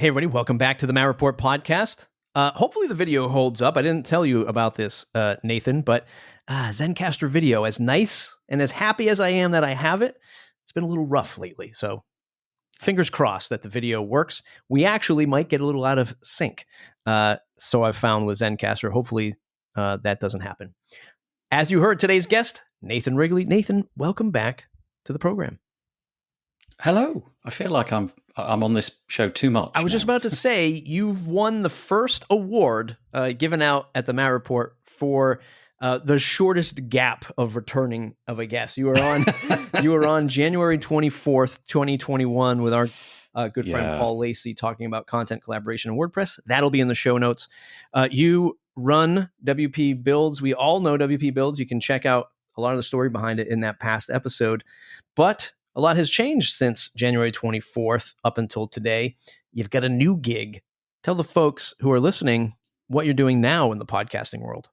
Hey, everybody. Welcome back to the Matt Report podcast. Hopefully the video holds up. I didn't tell you about this, Nathan, but Zencastr video, as nice and as happy as I am that I have it, it's been a little rough lately. So fingers crossed that the video works. We actually might get a little out of sync. So I've found with Zencastr, hopefully that doesn't happen. As you heard, today's guest, Nathan Wrigley. Nathan, welcome back to the program. Hello. I feel like I'm on this show too much. I was just about to say, you've won the first award given out at the Matt Report for the shortest gap of returning of a guest. You were on you were on January 24th, 2021 with our good friend Paul Lacey talking about content collaboration in WordPress. That'll be in the show notes. You run WP Builds. We all know WP Builds. You can check out a lot of the story behind it in that past episode. But a lot has changed since January 24th up until today. You've got a new gig. Tell the folks who are listening what you're doing now in the podcasting world.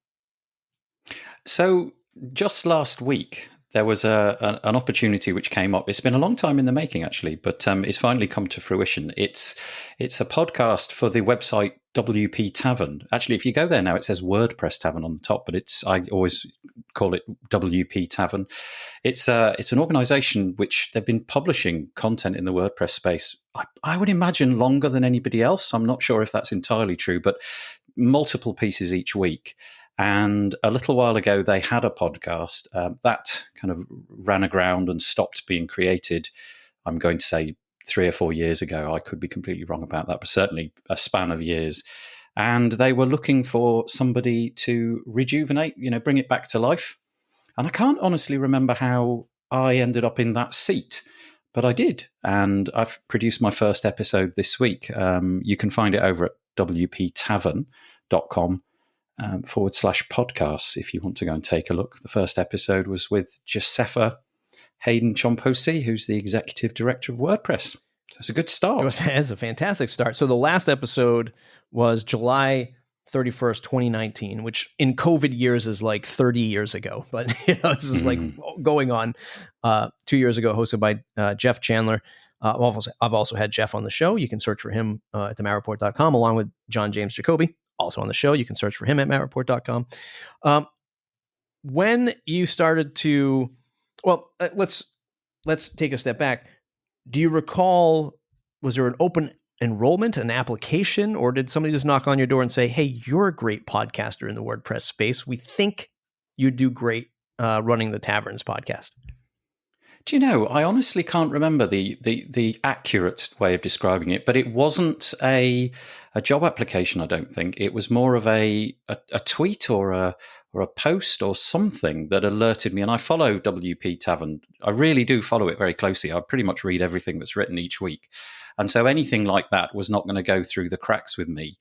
So just last week, there was an opportunity which came up. It's been a long time in the making, actually, but it's finally come to fruition. It's a podcast for the website WP Tavern. Actually, if you go there now, it says WordPress Tavern on the top, but I always call it WP Tavern. It's an organization which they've been publishing content in the WordPress space, I would imagine longer than anybody else. I'm not sure if that's entirely true, but multiple pieces each week. And a little while ago, they had a podcast that kind of ran aground and stopped being created. I'm going to say 3 or 4 years ago. I could be completely wrong about that, but certainly a span of years. And they were looking for somebody to rejuvenate, bring it back to life. And I can't honestly remember how I ended up in that seat, but I did. And I've produced my first episode this week. You can find it over at wptavern.com. /podcasts if you want to go and take a look. The first episode was with Josefa Hayden Chomposi, who's the executive director of WordPress. So it's a good start. It's a fantastic start. So the last episode was July 31st, 2019, which in COVID years is like 30 years ago. But this is like going on 2 years ago, hosted by Jeff Chandler. I've also had Jeff on the show. You can search for him at thematreport.com along with John James Jacoby. Also on the show, you can search for him at mattreport.com. When you started to, let's take a step back. Do you recall, was there an open enrollment, an application, or did somebody just knock on your door and say, hey, you're a great podcaster in the WordPress space. We think you do great running the Taverns podcast? Do you know, I honestly can't remember the accurate way of describing it, but it wasn't a job application, I don't think. It was more of a tweet or a post or something that alerted me. And I follow WP Tavern. I really do follow it very closely. I pretty much read everything that's written each week. And so anything like that was not going to go through the cracks with me.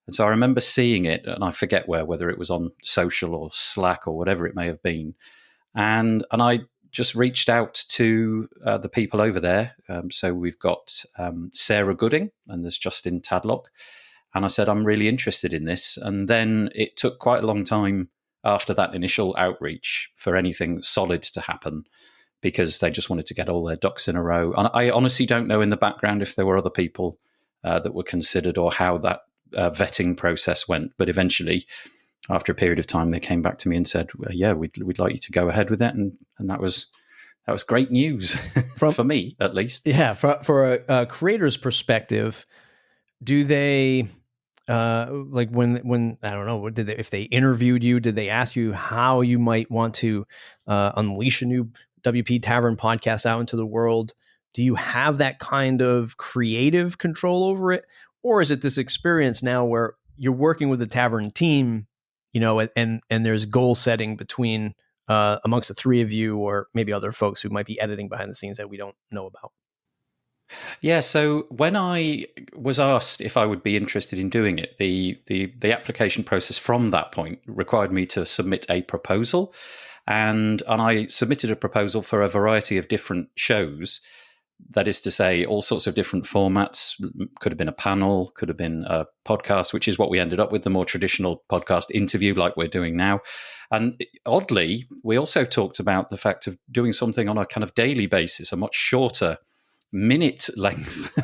And so I remember seeing it, and I forget whether it was on social or Slack or whatever it may have been. And I just reached out to the people over there. So we've got Sarah Gooding and there's Justin Tadlock. And I said, I'm really interested in this. And then it took quite a long time after that initial outreach for anything solid to happen because they just wanted to get all their ducks in a row. And I honestly don't know in the background if there were other people that were considered or how that vetting process went. But eventually, after a period of time, they came back to me and said, yeah, we'd like you to go ahead with it. And that was great news for me, at least. Yeah. For a creator's perspective, do they, like when, I don't know, if they interviewed you, did they ask you how you might want to unleash a new WP Tavern podcast out into the world? Do you have that kind of creative control over it? Or is it this experience now where you're working with the Tavern team, and there's goal setting between amongst the three of you, or maybe other folks who might be editing behind the scenes that we don't know about? Yeah. So when I was asked if I would be interested in doing it, the application process from that point required me to submit a proposal, and I submitted a proposal for a variety of different shows. That is to say, all sorts of different formats. Could have been a panel, could have been a podcast, which is what we ended up with, the more traditional podcast interview like we're doing now. And oddly, we also talked about the fact of doing something on a kind of daily basis, a much shorter minute length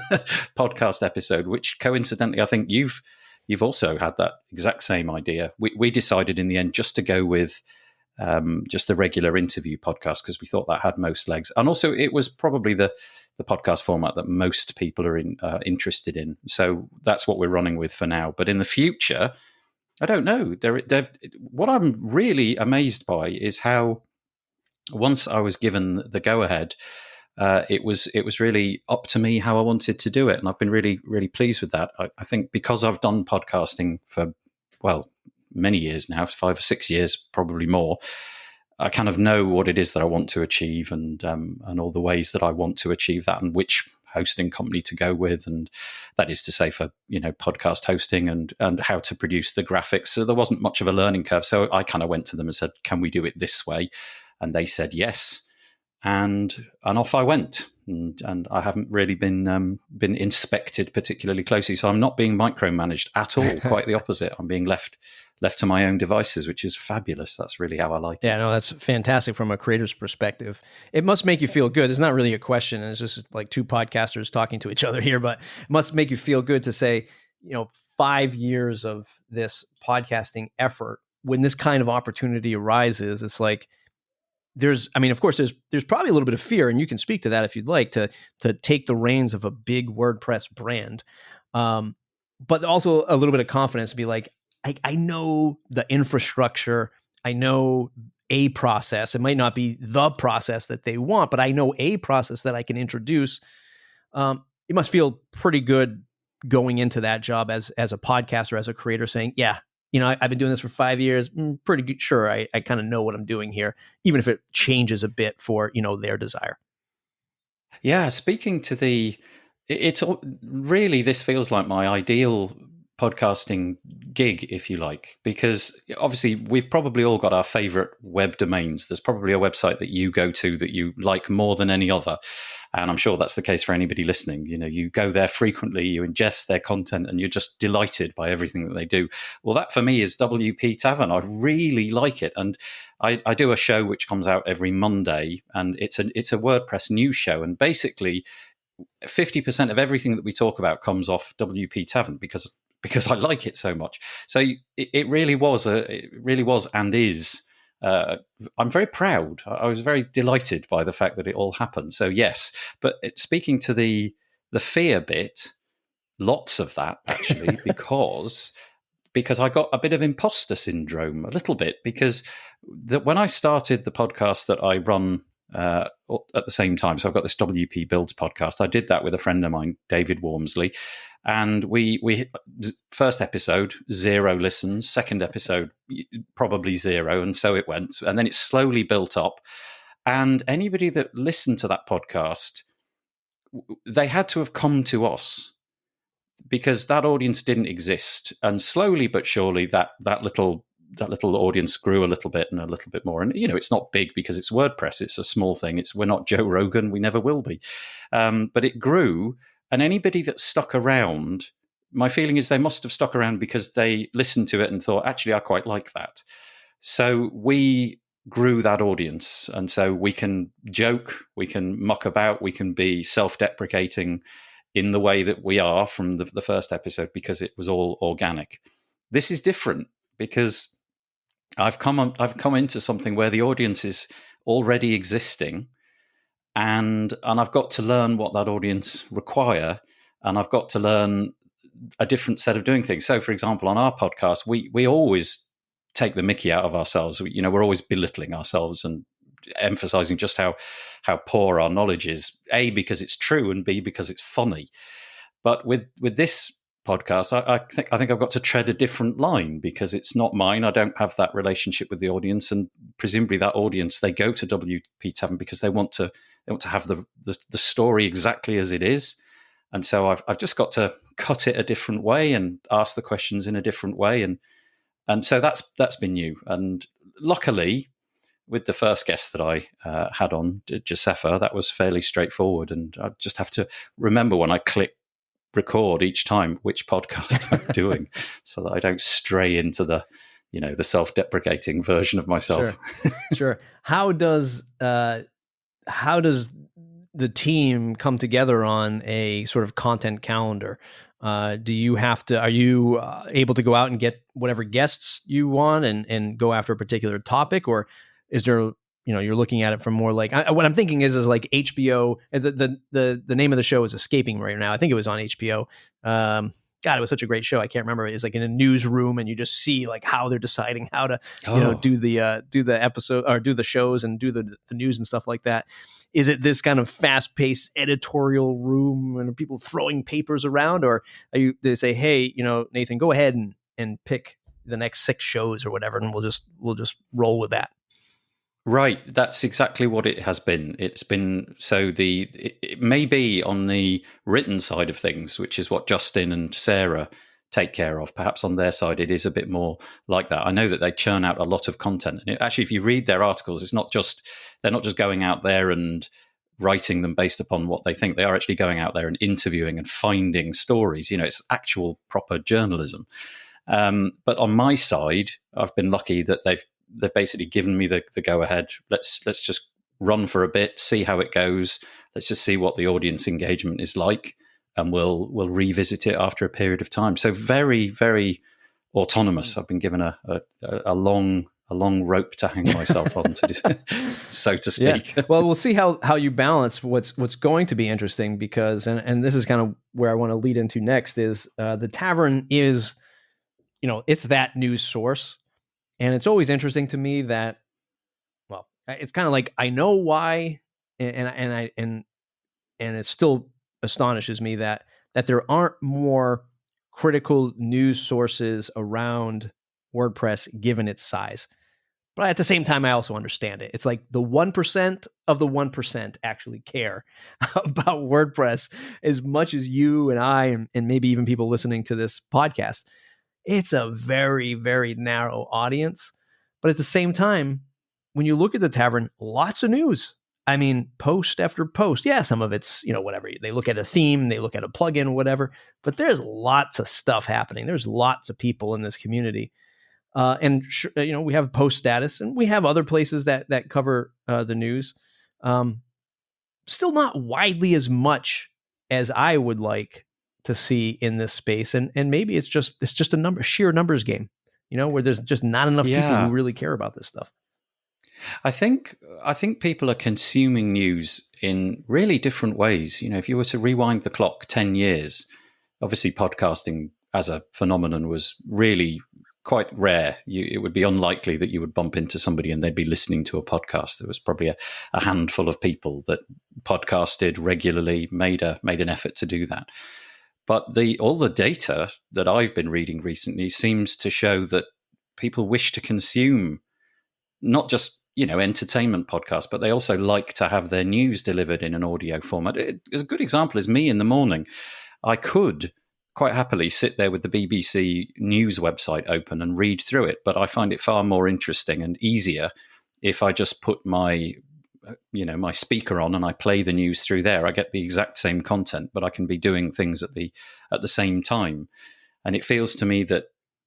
podcast episode, which coincidentally, I think you've also had that exact same idea. We decided in the end just to go with just the regular interview podcast because we thought that had most legs, and also it was probably the podcast format that most people are interested in. So that's what we're running with for now. But in the future, I don't know. What I'm really amazed by is how once I was given the go ahead, it was really up to me how I wanted to do it, and I've been really, really pleased with that. I think because I've done podcasting for many years now, 5 or 6 years, probably more. I kind of know what it is that I want to achieve, and all the ways that I want to achieve that, and which hosting company to go with, and that is to say for podcast hosting and how to produce the graphics. So there wasn't much of a learning curve. So I kind of went to them and said, "Can we do it this way?" And they said yes. And off I went, and I haven't really been inspected particularly closely. So I'm not being micromanaged at all. Quite the opposite. I'm being left to my own devices, which is fabulous. That's really how I like it. Yeah, no, that's fantastic from a creator's perspective. It must make you feel good. It's not really a question. It's just like two podcasters talking to each other here, but it must make you feel good to say, 5 years of this podcasting effort, when this kind of opportunity arises, it's like, of course, there's probably a little bit of fear, and you can speak to that if you'd like, to take the reins of a big WordPress brand, but also a little bit of confidence to be like, I know the infrastructure, I know a process. It might not be the process that they want, but I know a process that I can introduce. It must feel pretty good going into that job as a podcaster, as a creator, saying, yeah, I've been doing this for 5 years. Pretty good, sure. I kind of know what I'm doing here, even if it changes a bit for, their desire. Yeah. Speaking to it's really, this feels like my ideal podcasting gig, if you like, because obviously we've probably all got our favorite web domains. There's probably a website that you go to that you like more than any other. And I'm sure that's the case for anybody listening. You go there frequently, you ingest their content, and you're just delighted by everything that they do. Well, that for me is WP Tavern. I really like it. And I do a show which comes out every Monday, and it's a WordPress news show. And basically 50% of everything that we talk about comes off WP Tavern because I like it so much. So it really was and is. I'm very proud. I was very delighted by the fact that it all happened. So yes, but speaking to the fear bit, lots of that actually, because I got a bit of imposter syndrome, a little bit, because when I started the podcast that I run at the same time, so I've got this WP Builds podcast. I did that with a friend of mine, David Wormsley. And we first episode, 0 listens. Second episode, probably 0. And so it went. And then it slowly built up. And anybody that listened to that podcast, they had to have come to us because that audience didn't exist. And slowly but surely, that little audience grew a little bit and a little bit more. And, it's not big because it's WordPress. It's a small thing. We're not Joe Rogan. We never will be. But it grew. And anybody that stuck around, my feeling is they must have stuck around because they listened to it and thought, actually, I quite like that. So we grew that audience. And so we can joke, we can muck about, we can be self-deprecating in the way that we are from the first episode because it was all organic. This is different because I've come into something where the audience is already existing. And I've got to learn what that audience require, and I've got to learn a different set of doing things. So, for example, on our podcast, we always take the mickey out of ourselves. We're always belittling ourselves and emphasizing just how poor our knowledge is. A, because it's true, and B, because it's funny. But with this podcast, I think I've got to tread a different line because it's not mine. I don't have that relationship with the audience, and presumably that audience, they go to WP Tavern because they want to have the story exactly as it is. And so I've just got to cut it a different way and ask the questions in a different way. And so that's been new. And luckily, with the first guest that I had on, Josefa, that was fairly straightforward. And I just have to remember when I click record each time which podcast I'm doing so that I don't stray into the self-deprecating version of myself. Sure. How does the team come together on a sort of content calendar? Do you have to? Are you able to go out and get whatever guests you want and go after a particular topic, or is there? You're looking at it from more like what I'm thinking is like HBO. The name of the show is escaping right now. I think it was on HBO. God, it was such a great show. I can't remember. It's like in a newsroom, and you just see like how they're deciding how to, do the episode or do the shows and do the news and stuff like that. Is it this kind of fast-paced editorial room and people throwing papers around, or they say, hey, Nathan, go ahead and pick the next 6 shows or whatever, and we'll just roll with that. Right, that's exactly what it has been. It's been it may be on the written side of things, which is what Justin and Sarah take care of. Perhaps on their side, it is a bit more like that. I know that they churn out a lot of content, and actually, if you read their articles, they're not just going out there and writing them based upon what they think. They are actually going out there and interviewing and finding stories. It's actual proper journalism. But on my side, I've been lucky that they've basically given me the go ahead. Let's just run for a bit, see how it goes. Let's just see what the audience engagement is like, and we'll revisit it after a period of time. So very, very autonomous. I've been given a long rope to hang myself on, so to speak. Yeah. Well, we'll see how you balance what's going to be interesting, because and this is kind of where I want to lead into next is the Tavern is, it's that news source. And it's always interesting to me that, well, it's kind of like I know why, and it still astonishes me that there aren't more critical news sources around WordPress given its size. But at the same time, I also understand it. It's like the 1% of the 1% actually care about WordPress as much as you and I and maybe even people listening to this podcast. It's a very, very narrow audience. But at the same time, when you look at the Tavern, lots of news. I mean, post after post. Yeah, some of it's, whatever. They look at a theme, they look at a plugin, whatever. But there's lots of stuff happening. There's lots of people in this community. We have Post Status, and we have other places that cover the news. Still not widely as much as I would like to see in this space, and maybe it's just a sheer numbers game, where there's just not enough people who really care about this stuff. I think people are consuming news in really different ways. If you were to rewind the clock 10 years, obviously podcasting as a phenomenon was really quite rare. It would be unlikely that you would bump into somebody and they'd be listening to a podcast. There was probably a handful of people that podcasted regularly, made an effort to do that. But all the data that I've been reading recently seems to show that people wish to consume not just entertainment podcasts, but they also like to have their news delivered in an audio format. A good example is me in the morning. I could quite happily sit there with the BBC News website open and read through it, but I find it far more interesting and easier if I just put my speaker on and I play the news through there. I get the exact same content, but I can be doing things at the same time. And it feels to me that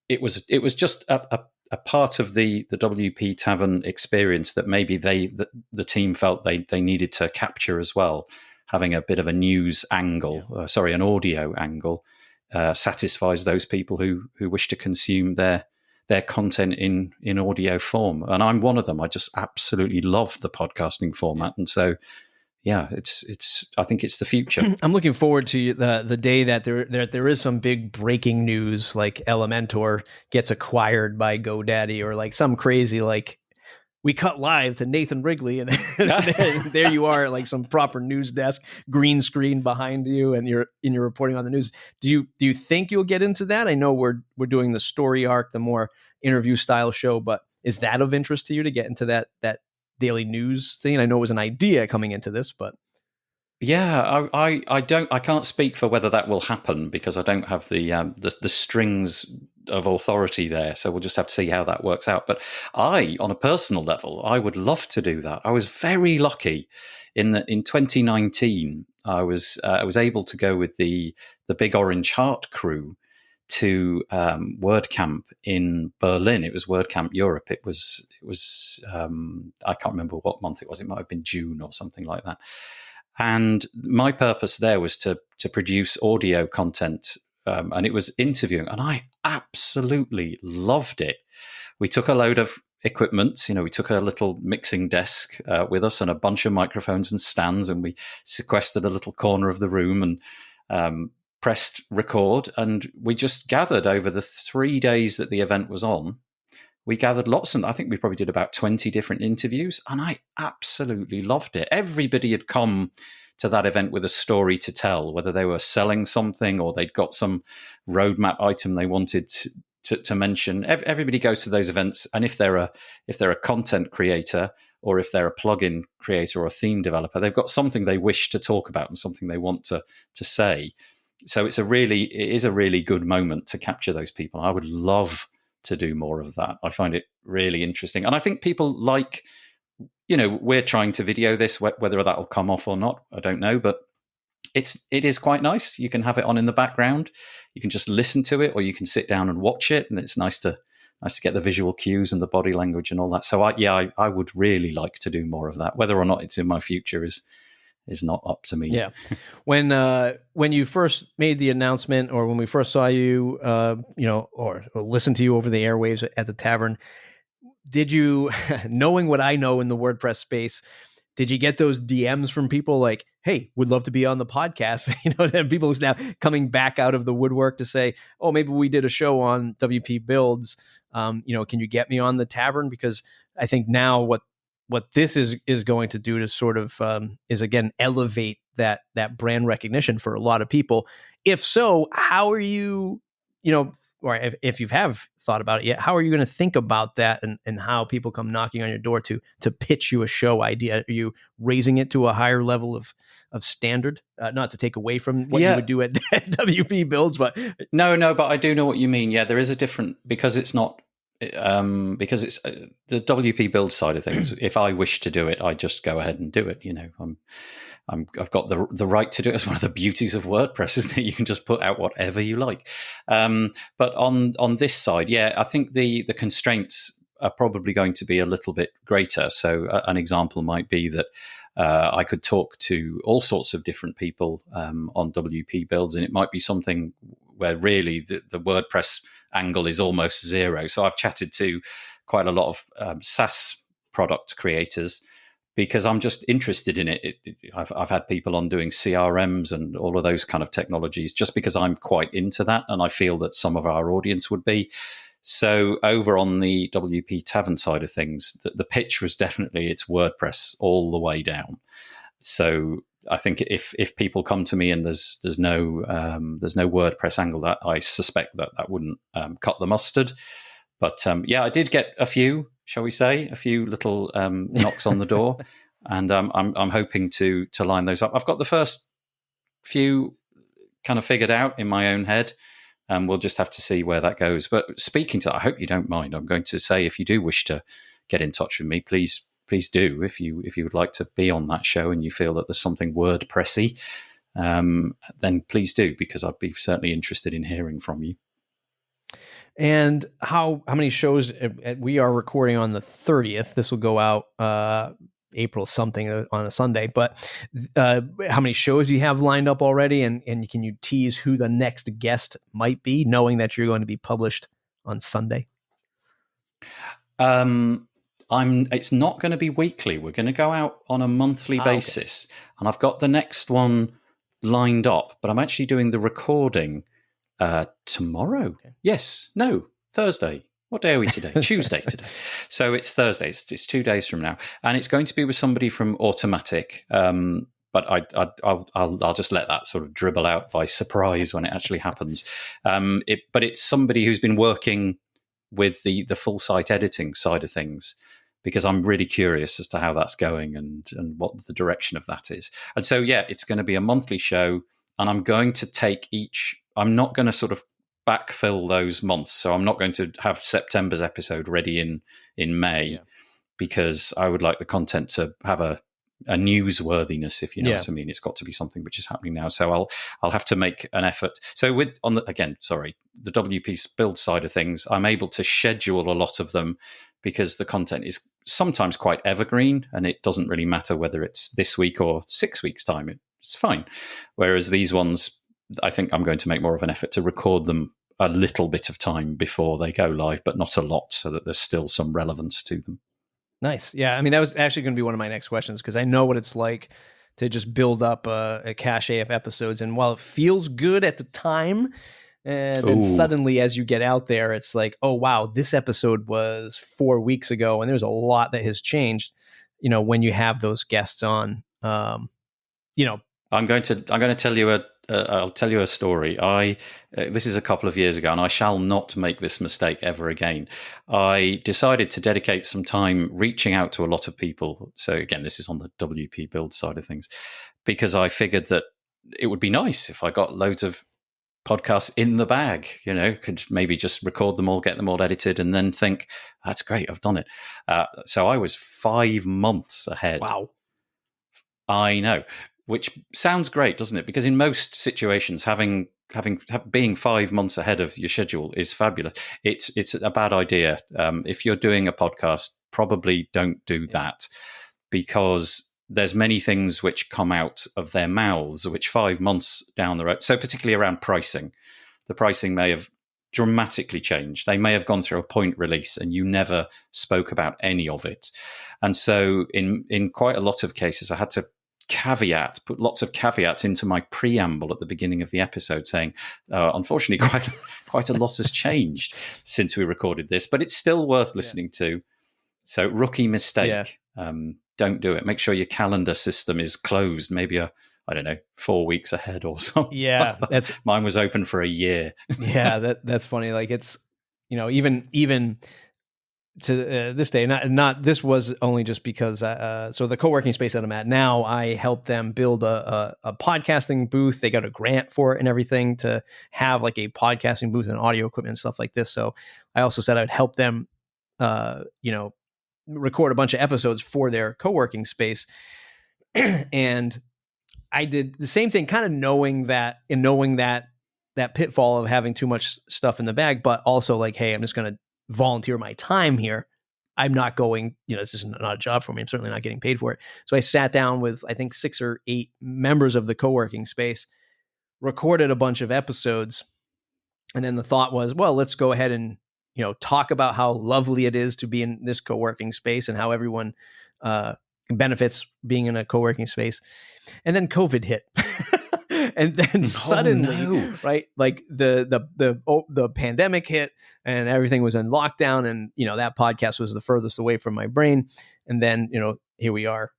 it was just a part of the WP Tavern experience that maybe the team felt they needed to capture as well. Having a bit of a news angle, an audio angle, satisfies those people who wish to consume their content in audio form. And I'm one of them. I just absolutely love the podcasting format. And so, yeah, I think it's the future. I'm looking forward to the day that there is some big breaking news, like Elementor gets acquired by GoDaddy, or like some crazy, like we cut live to Nathan Wrigley, and there you are, like some proper news desk, green screen behind you, and you're reporting on the news. Do you think you'll get into that? I know we're doing the story arc, the more interview style show, but is that of interest to you to get into that daily news thing? I know it was an idea coming into this, but yeah, I can't speak for whether that will happen because I don't have the strings of authority there. So we'll just have to see how that works out. But on a personal level, I would love to do that. I was very lucky in that in 2019, I was able to go with the Big Orange Heart crew to WordCamp in Berlin. It was WordCamp Europe. It was I can't remember what month it was. It might have been June or something like that. And my purpose there was to produce audio content, and it was interviewing, and I absolutely loved it. We took a load of equipment, we took a little mixing desk with us and a bunch of microphones and stands, and we sequestered a little corner of the room and pressed record, and we just gathered over the 3 days that the event was on. We gathered lots, and I think we probably did about 20 different interviews, and I absolutely loved it. Everybody had come to that event with a story to tell, whether they were selling something or they'd got some roadmap item they wanted to mention. Everybody goes to those events, and if they're a content creator or if they're a plugin creator or a theme developer, they've got something they wish to talk about and something they want to say. So it is a really good moment to capture those people. I would love to do more of that. I find it really interesting, and I think people like, we're trying to video this. Whether that'll come off or not, I don't know, but it is quite nice. You can have it on in the background. You can just listen to it, or you can sit down and watch it, and it's nice to get the visual cues and the body language and all that. So I would really like to do more of that. Whether or not it's in my future is not up to me. Yeah. When you first made the announcement, or when we first saw you, or listened to you over the airwaves at the tavern, did you, knowing what I know in the WordPress space, did you get those DMs from people like, hey, would love to be on the podcast? Then people who's now coming back out of the woodwork to say, oh, maybe we did a show on WP Builds. Can you get me on the tavern? Because I think now what this is going to do to sort of is again elevate that brand recognition for a lot of people. If so, how are you, or if you have thought about it yet, how are you going to think about that and how people come knocking on your door to pitch you a show idea? Are you raising it to a higher level of standard? Not to take away from what you would do at WP Builds, but no, but I do know what you mean. Yeah, there is a different, because it's not. Because it's the WP build side of things. If I wish to do it, I just go ahead and do it. I've got the right to do it. It's one of the beauties of WordPress, isn't it? You can just put out whatever you like. But on this side, I think the constraints are probably going to be a little bit greater. So an example might be that I could talk to all sorts of different people on WP builds, and it might be something where really the WordPress angle is almost zero. So I've chatted to quite a lot of SaaS product creators because I'm just interested in it. I've had people on doing CRMs and all of those kind of technologies just because I'm quite into that, and I feel that some of our audience would be. So over on the WP Tavern side of things, the pitch was definitely it's WordPress all the way down. So I think if people come to me and there's no WordPress angle, that I suspect that wouldn't cut the mustard. But I did get a few, shall we say, a few little knocks on the door, and I'm hoping to line those up. I've got the first few kind of figured out in my own head, and we'll just have to see where that goes. But speaking to that, I hope you don't mind. I'm going to say, if you do wish to get in touch with me, please do. If you would like to be on that show and you feel that there's something WordPressy, then please do, because I'd be certainly interested in hearing from you. And how many shows? We are recording on the 30th. This will go out April something on a Sunday. But how many shows do you have lined up already? And can you tease who the next guest might be, knowing that you're going to be published on Sunday? It's not going to be weekly. We're going to go out on a monthly basis. Okay. And I've got the next one lined up, but I'm actually doing the recording tomorrow. Okay. Yes. No, Thursday. What day are we today? Tuesday today. So it's Thursday. It's 2 days from now. And it's going to be with somebody from Automatic. But I'll just let that sort of dribble out by surprise when it actually happens. But it's somebody who's been working with the full site editing side of things, because I'm really curious as to how that's going and what the direction of that is. And so, it's going to be a monthly show, and I'm going to take I'm not going to sort of backfill those months. So I'm not going to have September's episode ready in May, because I would like the content to have a newsworthiness, if you know what I mean. It's got to be something which is happening now. So I'll have to make an effort. So the WP build side of things, I'm able to schedule a lot of them because the content is sometimes quite evergreen, and it doesn't really matter whether it's this week or 6 weeks' time. It's fine. Whereas these ones, I think I'm going to make more of an effort to record them a little bit of time before they go live, but not a lot, so that there's still some relevance to them. Nice. Yeah. I mean, that was actually going to be one of my next questions, because I know what it's like to just build up a cache of episodes. And while it feels good at the time, then suddenly as you get out there, it's like, oh, wow, this episode was 4 weeks ago. And there's a lot that has changed, when you have those guests on. I'm going to tell you I'll tell you a story. This is a couple of years ago, and I shall not make this mistake ever again. I decided to dedicate some time reaching out to a lot of people. So again, this is on the WP build side of things, because I figured that it would be nice if I got loads of podcasts in the bag, could maybe just record them all, get them all edited, and then think, that's great, I've done it. So I was 5 months ahead. Wow. I know. Which sounds great, doesn't it? Because in most situations, being 5 months ahead of your schedule is fabulous. It's a bad idea. If you're doing a podcast, probably don't do that, because there's many things which come out of their mouths, which 5 months down the road. So particularly around pricing, the pricing may have dramatically changed. They may have gone through a point release, and you never spoke about any of it. And so in quite a lot of cases, I had to put lots of caveats into my preamble at the beginning of the episode, saying, unfortunately, quite a lot has changed since we recorded this, but it's still worth listening to. So rookie mistake. Yeah. Don't do it. Make sure your calendar system is closed. Maybe 4 weeks ahead or something. Yeah, like mine was open for a year. Yeah, that's funny. Like, it's even to this day, not this was only just because so the co-working space that I'm at now, I helped them build a podcasting booth. They got a grant for it and everything to have like a podcasting booth and audio equipment and stuff like this. So I also said I'd help them record a bunch of episodes for their co-working space. And I did the same thing, kind of knowing that pitfall of having too much stuff in the bag, but also like, hey, I'm just going to volunteer my time here. I'm not going, this is not a job for me. I'm certainly not getting paid for it. So I sat down with, I think, 6 or 8 members of the co-working space, recorded a bunch of episodes. And then the thought was, well, let's go ahead and, talk about how lovely it is to be in this co-working space and how everyone benefits being in a co-working space. And then COVID hit. And then suddenly, right, like the pandemic hit and everything was in lockdown, and that podcast was the furthest away from my brain. And then here we are,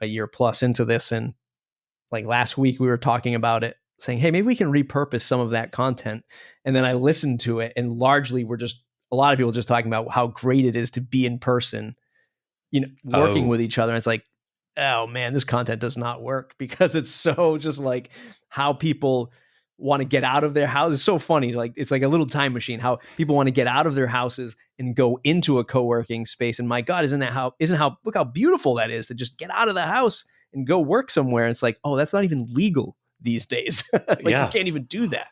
a year plus into this, and like last week we were talking about it, saying, hey, maybe we can repurpose some of that content. And then I listened to it, and largely a lot of people just talking about how great it is to be in person, working with each other. And it's like, oh man, this content does not work, because it's so just like how people want to get out of their house. It's so funny. Like, it's like a little time machine, how people want to get out of their houses and go into a co-working space. And my God, look how beautiful that is, to just get out of the house and go work somewhere. And it's like, oh, that's not even legal these days. You can't even do that.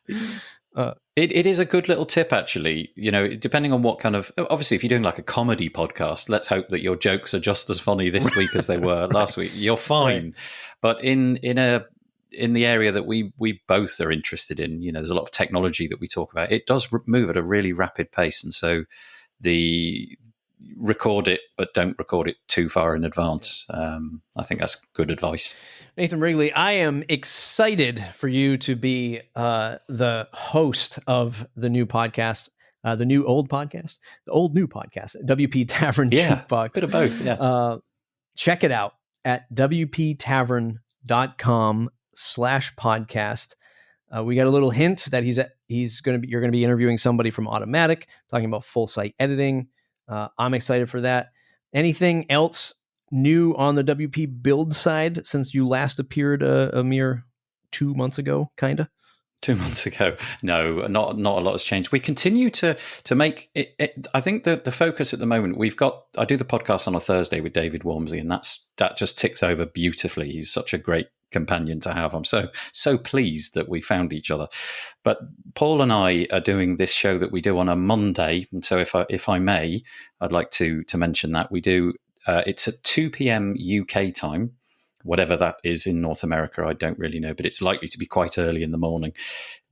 It is a good little tip, actually. Depending on what kind of, obviously, if you're doing like a comedy podcast, let's hope that your jokes are just as funny this week as they were last week. You're fine. Right. But in the area that we both are interested in, there's a lot of technology that we talk about. It does move at a really rapid pace, and so record it, but don't record it too far in advance. I think that's good advice. Nathan Wrigley, I am excited for you to be the host of the new podcast, the new old podcast, the old new podcast, WP Tavern Jukebox. Bit of both. Yeah. Check it out at wptavern.com/podcast. We got a little hint that you're going to be interviewing somebody from Automatic, talking about full site editing. I'm excited for that. Anything else new on the WP build side since you last appeared a mere 2 months ago, kind of? 2 months ago. No, not a lot has changed. We continue to make it. I think the focus at the moment, I do the podcast on a Thursday with David Wormsley, and that just ticks over beautifully. He's such a great companion to have. I'm so pleased that we found each other. But Paul and I are doing this show that we do on a Monday, and so if I may, I'd like to mention that we do. It's at 2 p.m. UK time, whatever that is in North America. I don't really know, but it's likely to be quite early in the morning.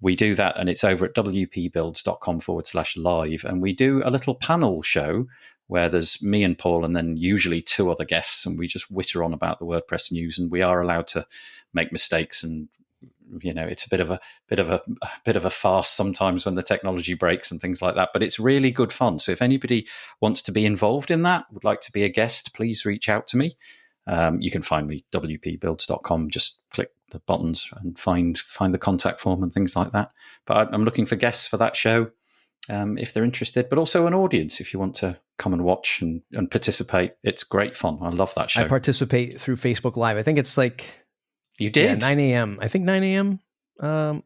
We do that, and it's over at wpbuilds.com/live, and we do a little panel show where there's me and Paul, and then usually two other guests, and we just witter on about the WordPress news. And we are allowed to make mistakes, and it's a bit of a farce sometimes when the technology breaks and things like that. But it's really good fun. So if anybody wants to be involved in that, would like to be a guest, please reach out to me. You can find me wpbuilds.com. Just click the buttons and find the contact form and things like that. But I'm looking for guests for that show if they're interested, but also an audience if you want to come and watch and participate. It's great fun. I love that show. I participate through Facebook Live. I think it's like you did 9 a.m. I think 9 a.m.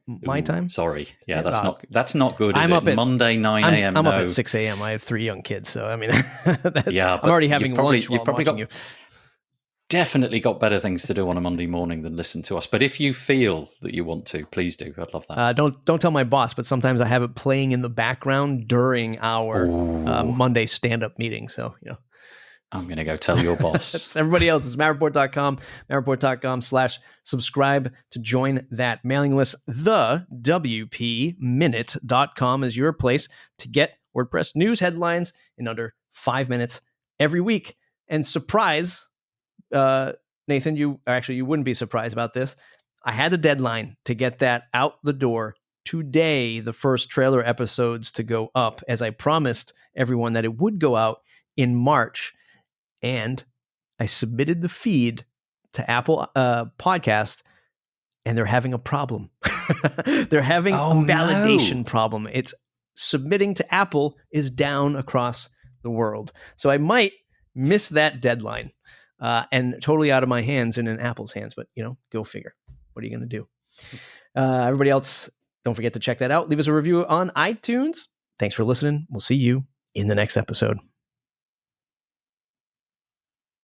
My time. Sorry, that's not good. I'm up at Monday 9 a.m. I'm up at 6 a.m. I have 3 young kids, so I mean, yeah, I'm already having lunch while you've probably watching you. Definitely got better things to do on a Monday morning than listen to us. But if you feel that you want to, please do. I'd love that. Don't tell my boss, but sometimes I have it playing in the background during our Monday stand-up meeting. So, I'm going to go tell your boss. It's everybody else. It's mattreport.com, mattreport.com/subscribe to join that mailing list. The WPminute.com is your place to get WordPress news headlines in under 5 minutes every week. And surprise, Nathan, you wouldn't be surprised about this. I had a deadline to get that out the door today, the first trailer episodes to go up, as I promised everyone that it would go out in March. And I submitted the feed to Apple Podcast, and they're having a problem. They're having a validation problem. It's submitting to Apple is down across the world. So I might miss that deadline. And totally out of my hands and in Apple's hands. But, go figure. What are you going to do? Everybody else, don't forget to check that out. Leave us a review on iTunes. Thanks for listening. We'll see you in the next episode.